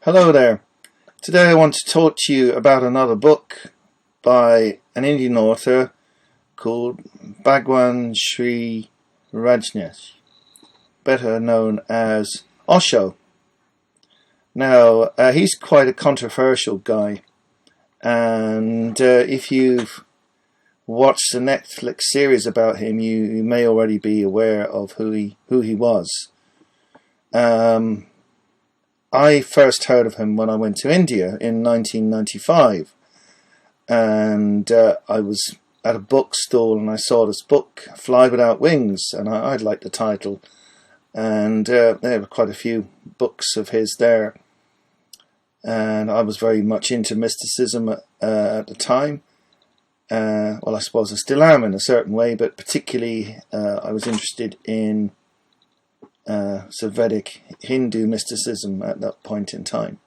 Hello there. Today I want to talk to you about another book by an Indian author called Bhagwan Sri Rajneesh, better known as Osho. Now, he's quite a controversial guy, and if you've watched the Netflix series about him, you may already be aware of who he was. I first heard of him when I went to India in 1995, and I was at a bookstall and I saw this book, Fly Without Wings, and I liked the title, and there were quite a few books of his there, and I was very much into mysticism at the time. Well, I suppose I still am in a certain way, but particularly I was interested in Vedic Hindu mysticism at that point in time.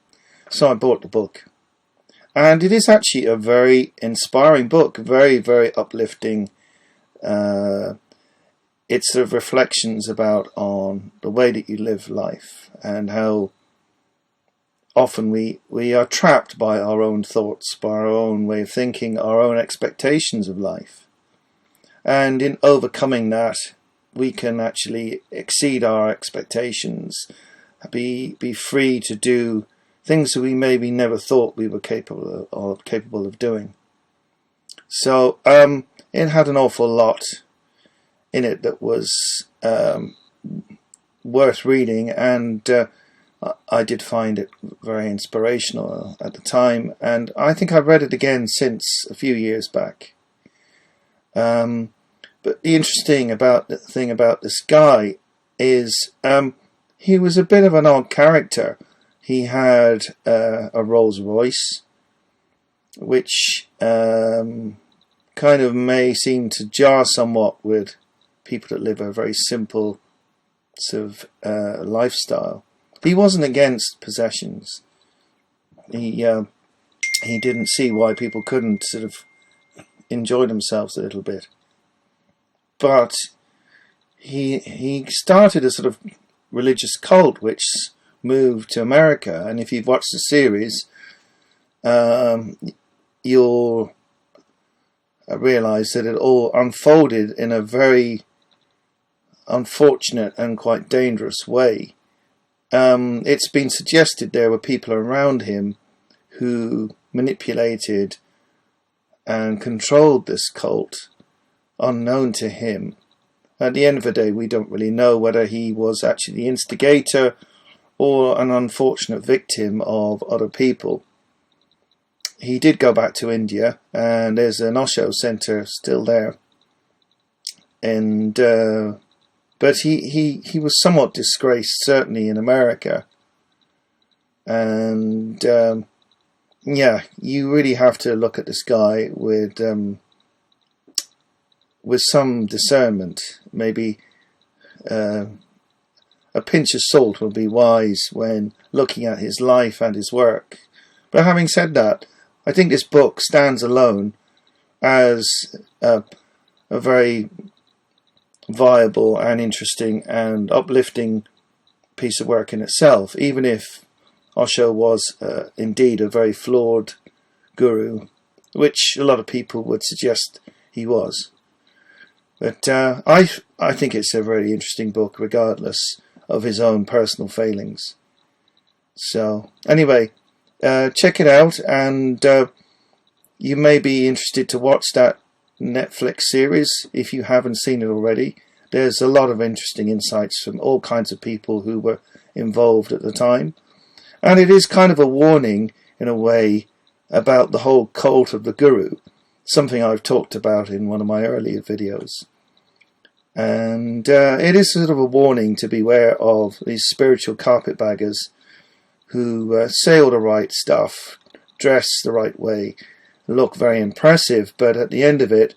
So I bought the book, and it is actually a very inspiring book, very, very uplifting. It's sort of reflections on the way that you live life, and how often we are trapped by our own thoughts, by our own way of thinking, our own expectations of life, and in overcoming that we can actually exceed our expectations, be free to do things that we maybe never thought we were capable of doing. So it had an awful lot in it that was worth reading, and I did find it very inspirational at the time, and I think I've read it again since a few years back. But the interesting thing about this guy is he was a bit of an odd character. He had a Rolls Royce, which kind of may seem to jar somewhat with people that live a very simple sort of lifestyle. He wasn't against possessions. He didn't see why people couldn't sort of enjoy themselves a little bit. But he started a sort of religious cult which moved to America, and if you've watched the series, you'll realise that it all unfolded in a very unfortunate and quite dangerous way. It's been suggested there were people around him who manipulated and controlled this cult, unknown to him. At the end of the day, we don't really know whether he was actually the instigator or an unfortunate victim of other people. He did go back to India, and there's an Osho centre still there, and but he was somewhat disgraced, certainly in America, and yeah, you really have to look at this guy with some discernment. Maybe a pinch of salt will be wise when looking at his life and his work. But having said that, I think this book stands alone as a very viable and interesting and uplifting piece of work in itself, even if Osho was indeed a very flawed guru, which a lot of people would suggest he was. But I think it's a very interesting book, regardless of his own personal failings. So anyway, check it out, and you may be interested to watch that Netflix series if you haven't seen it already. There's a lot of interesting insights from all kinds of people who were involved at the time, and it is kind of a warning in a way about the whole cult of the guru, something I've talked about in one of my earlier videos. And it is sort of a warning to beware of these spiritual carpetbaggers who say all the right stuff, dress the right way, look very impressive, but at the end of it,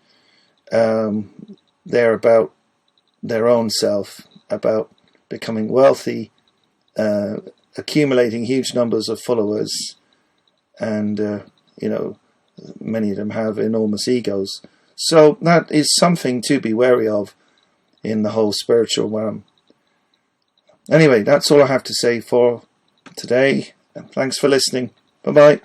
they're about their own self, about becoming wealthy, accumulating huge numbers of followers, and many of them have enormous egos. So that is something to be wary of in the whole spiritual realm. Anyway, that's all I have to say for today. Thanks for listening. Bye-bye.